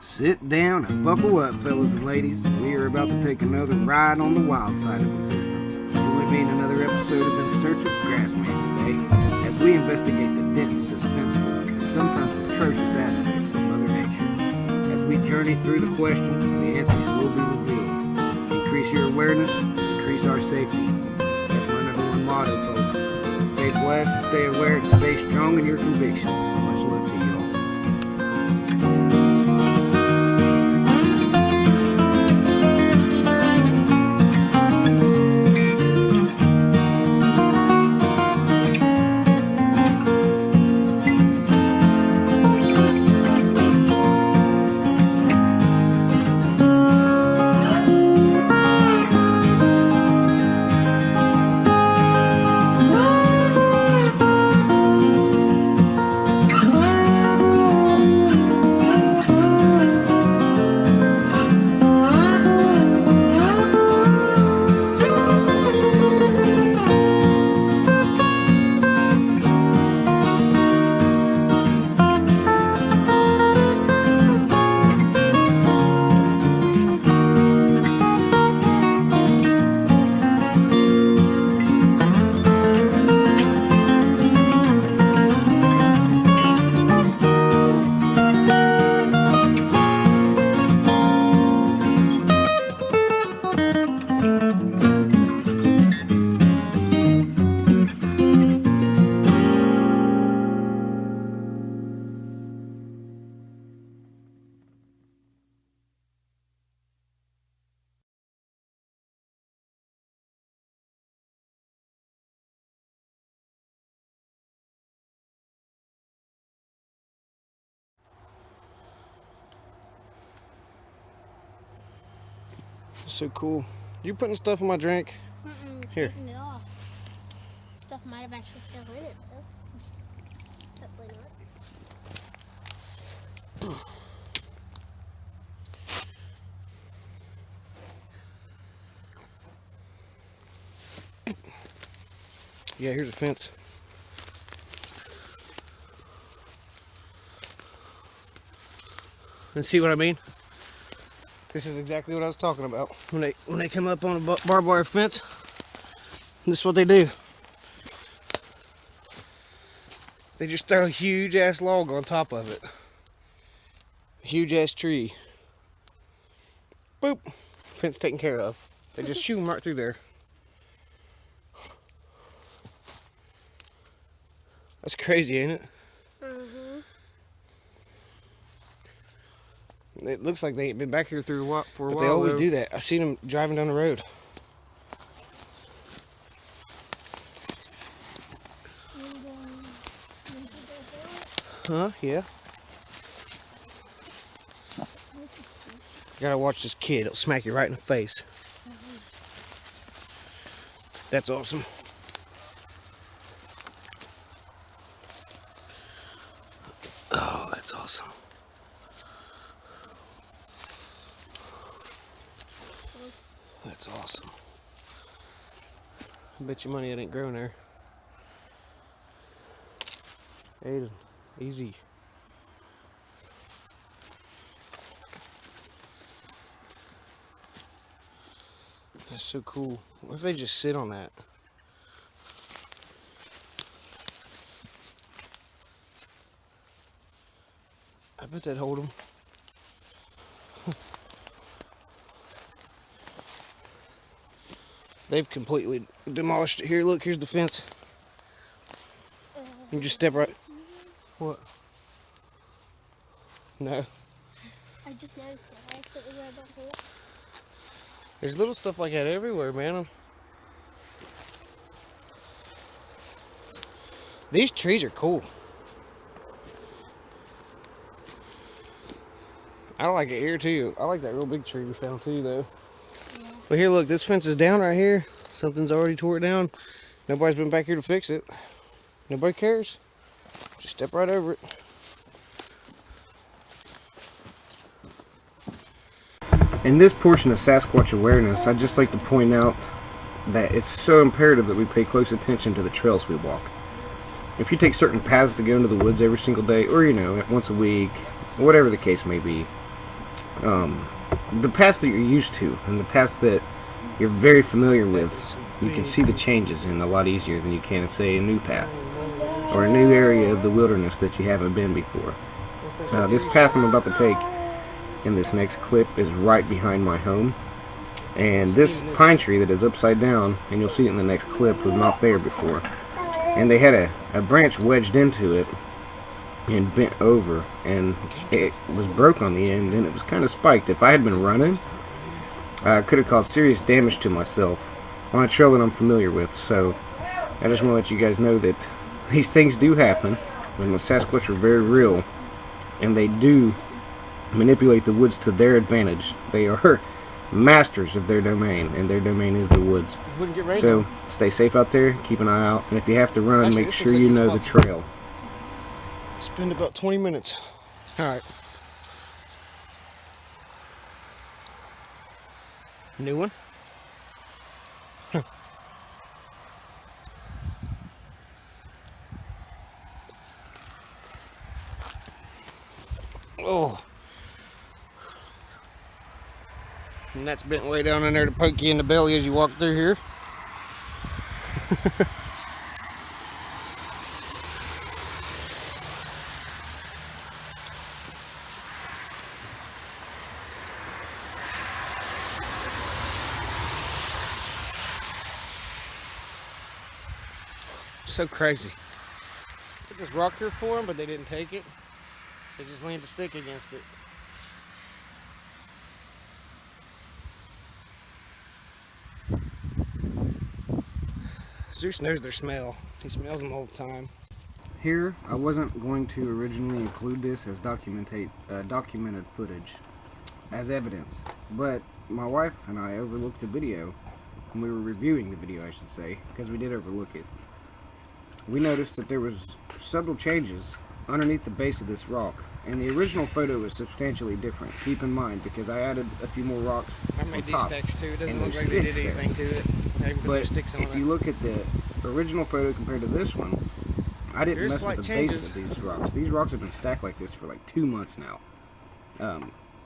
Sit down and buckle up, fellas and ladies. We are about to take another ride on the wild side of existence. Join me in another episode of In Search of Grassman today, as we investigate the dense, suspenseful, and sometimes atrocious aspects of Mother Nature. As we journey through the questions, the answers will be revealed. Increase your awareness, increase our safety. That's my number one motto, folks. Stay blessed, stay aware, and stay strong in your convictions. Much love to you all. So cool. You putting stuff in my drink? Here. Taking it off. Stuff might have actually fell in it though. Definitely not. Yeah, here's a fence. And see what I mean? This is exactly what I was talking about. When they come up on a barbed wire fence, this is what they do. They just throw a huge ass log on top of it. A huge ass tree. Boop. Fence taken care of. They just shoot them right through there. That's crazy, ain't it? It looks like they ain't been back here for a while. But they always do that. I seen them driving down the road. Huh? Yeah. You gotta watch this kid. It'll smack you right in the face. That's awesome. Oh, that's awesome. That's awesome. I bet you money it ain't growing there. Aiden, easy. That's so cool. What if they just sit on that? I bet that'd hold them. They've completely demolished it. Here, look, here's the fence. You just step right. What? No. I just noticed that. I accidentally grabbed onto it. There's little stuff like that everywhere, man. These trees are cool. I like it here too. I like that real big tree we found too, though. Yeah. But here, look, this fence is down right here. Something's already tore it down. Nobody's been back here to fix it. Nobody cares. Just step right over it. In this portion of Sasquatch awareness, I'd just like to point out that it's so imperative that we pay close attention to the trails we walk. If you take certain paths to go into the woods every single day, or once a week, whatever the case may be, the paths that you're used to and the paths that you're very familiar with, you can see the changes in a lot easier than you can in, say, a new path or a new area of the wilderness that you haven't been before. This path I'm about to take in this next clip is right behind my home, and this pine tree that is upside down, and you'll see it in the next clip, was not there before, and they had a branch wedged into it and bent over, and it was broke on the end, and it was kind of spiked. If I had been running, I could have caused serious damage to myself on a trail that I'm familiar with. So I just want to let you guys know that these things do happen, and the Sasquatch are very real, and they do manipulate the woods to their advantage. They are masters of their domain, and their domain is the woods. So stay safe out there, keep an eye out, and if you have to run, make sure you know the trail. Spend about 20 minutes. Alright. New one? Oh. And that's bent way down in there to poke you in the belly as you walk through here. So crazy. Put this rock here for them, but they didn't take it. They just leaned a stick against it. Zeus knows their smell. He smells them all the time. Here, I wasn't going to originally include this as documented footage, as evidence, but my wife and I overlooked the video, and we were reviewing the video, I should say, because we did overlook it. We noticed that there was subtle changes underneath the base of this rock, and the original photo was substantially different. Keep in mind, because I added a few more rocks I made on these top, stacks too. It doesn't and look there's like they did sticks anything to it. I didn't put no But sticks on if it. you look at the original photo compared to this one, I didn't There's mess slight with the changes. base of these rocks. These rocks have been stacked like this for like 2 months now.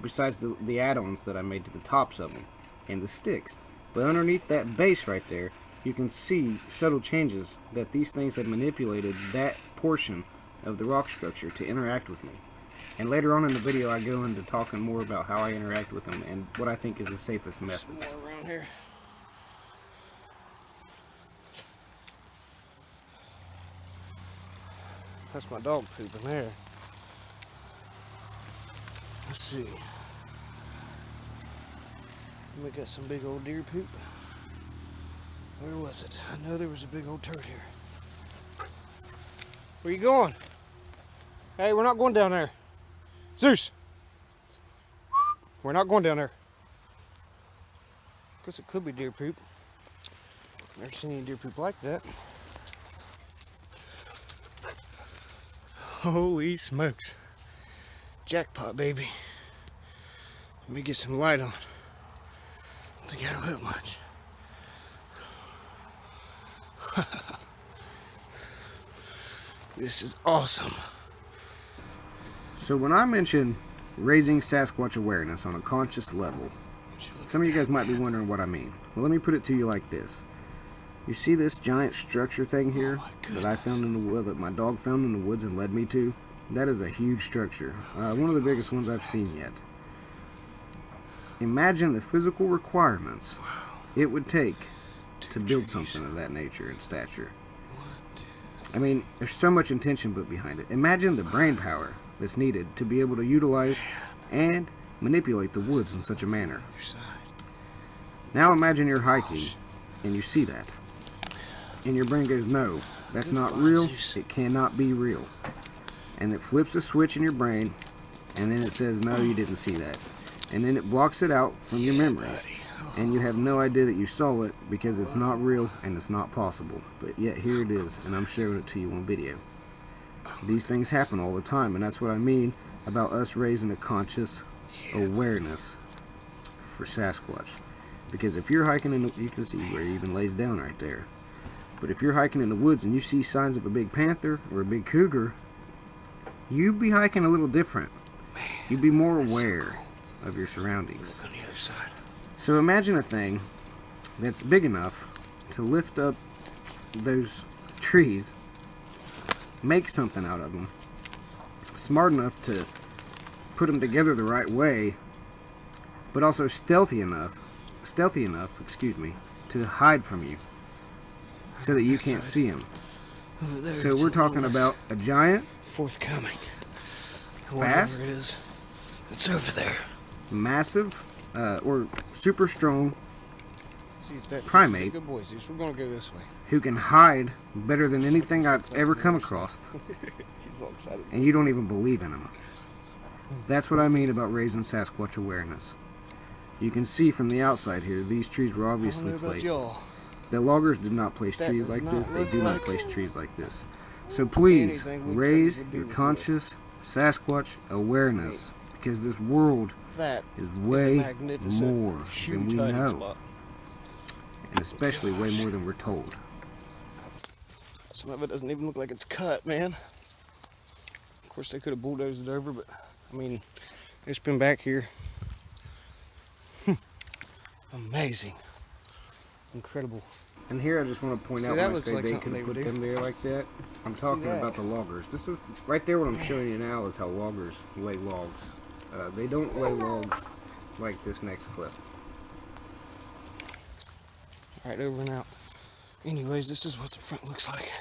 Besides the add-ons that I made to the tops of them and the sticks. But underneath that base right there, you can see subtle changes that these things have manipulated that portion of the rock structure to interact with me. And later on in the video, I go into talking more about how I interact with them and what I think is the safest method. Some more around here. That's my dog poop in there. Let's see. We got some big old deer poop. Where was it? I know there was a big old turd here. Where you going? Hey, we're not going down there. Zeus! We're not going down there. Guess it could be deer poop. Never seen any deer poop like that. Holy smokes. Jackpot, baby. Let me get some light on. I think that'll help much. This is awesome. So when I mention raising Sasquatch awareness on a conscious level, some of you guys might be wondering what I mean. Well, let me put it to you like this. You see this giant structure thing here that I found in the wood, that my dog found in the woods and led me to? That is a huge structure. One of the biggest ones I've seen yet. Imagine the physical requirements it would take to build something of that nature and stature. I mean, there's so much intention put behind it. Imagine the brain power that's needed to be able to utilize and manipulate the woods in such a manner. Now imagine you're hiking and you see that. And your brain goes, no, that's not real. It cannot be real. And it flips a switch in your brain, and then it says, no, you didn't see that. And then it blocks it out from your memories. And you have no idea that you saw it because it's not real and it's not possible. But yet here it is, and I'm showing it to you on video. These things happen all the time, and that's what I mean about us raising a conscious awareness for Sasquatch. Because if you're hiking in the, you can see where he even lays down right there. But if you're hiking in the woods and you see signs of a big panther or a big cougar, you'd be hiking a little different. You'd be more aware. of your surroundings. Look on the other side. So imagine a thing that's big enough to lift up those trees, make something out of them, smart enough to put them together the right way, but also stealthy enough, to hide from you so that you can't see them. So we're talking about a giant, forthcoming. fast, Whatever it is, it's over there. massive, or super strong See if that primate. Good boy, Zeus. We're gonna go this way. who can hide better than anything I've ever come across, He's all excited. and you don't even believe in them. That's what I mean about raising Sasquatch awareness. You can see from the outside here, these trees were I don't obviously know about placed. y'all. The loggers did not place That trees does like not this. They look do not like place trees like this. So please anything woodcutters raise would do your with conscious Sasquatch awareness, because this world That is is a way magnificent, more than huge we hiding know, spot. and especially way more than we're told. Some of it doesn't even look like it's cut, man. Of course, they could have bulldozed it over, but I mean, it's been back here. Amazing. Incredible. And here I just want to point See, out that when I looks say like they something could have they put would them there like that. I'm talking that? about the loggers. This is right there. What I'm showing you now is how loggers lay logs. They don't lay logs like this next clip. Alright, over and out. Anyways, this is what the front looks like.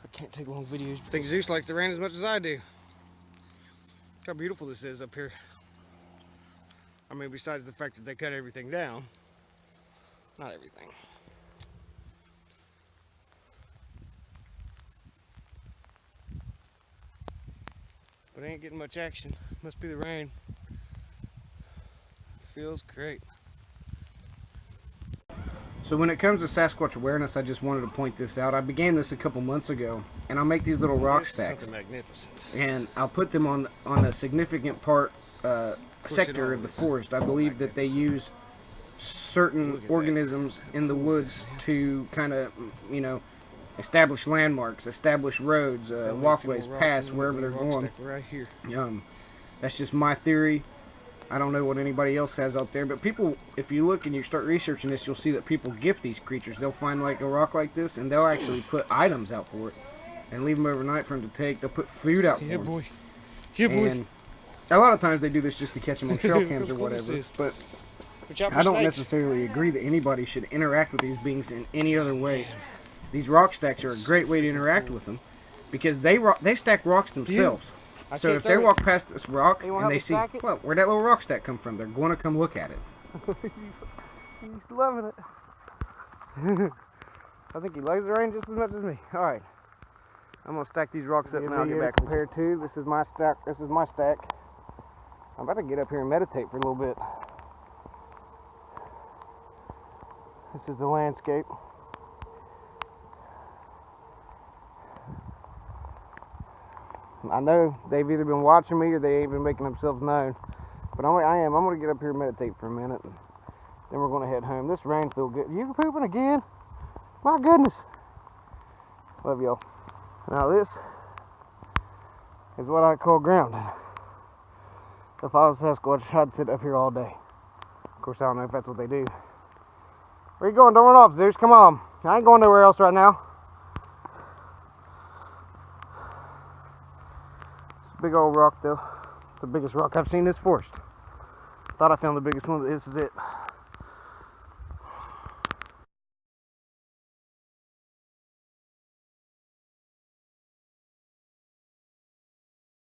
I can't take long videos. I think Zeus likes the rain as much as I do. Look how beautiful this is up here. I mean, besides the fact that they cut everything down. Not everything. But ain't getting much action. Must be the rain. Feels great. So when it comes to Sasquatch awareness, I just wanted to point this out. I began this a couple months ago, and I'll make these little rock This is stacks, something magnificent. and I'll put them on a significant part course sector it of the always- forest. I it's all believe that they magnificent. use certain Look at that. organisms in the cool is woods that, man? to kind of, establish landmarks, establish roads, Found a few walkways, more rocks paths, in the wherever they're rock going. stack right here. That's just my theory. I don't know what anybody else has out there, but people, if you look and you start researching this, you'll see that people gift these creatures. They'll find like a rock like this, and they'll actually put items out for it and leave them overnight for them to take. They'll put food out for Yeah, them. boy. Yeah, boy. And a lot of times they do this just to catch them on trail cams or Look what this whatever. is. But Watch out for I don't snakes. necessarily agree that anybody should interact with these beings in any other way. These rock stacks are a great way to interact with them, because they stack rocks themselves. I So can't if they throw it. walk past this rock You wanna and help they me see, stack it? well, where'd that little rock stack come from? They're going to come look at it. He's loving it. I think he loves the rain just as much as me. All right, I'm gonna stack these rocks up and I'll get back. Compare to. This is my stack. This is my stack. I'm about to get up here and meditate for a little bit. This is the landscape. I know they've either been watching me or they ain't been making themselves known. But I'm going to get up here and meditate for a minute. And then we're going to head home. This rain feels good. You pooping again? My goodness. Love y'all. Now this is what I call grounded. If I was Sasquatch, I'd sit up here all day. Of course, I don't know if that's what they do. Where you going? Don't run off, Zeus. Come on. I ain't going nowhere else right now. Big old rock though. It's the biggest rock I've seen in this forest. Thought I found the biggest one, but this is it.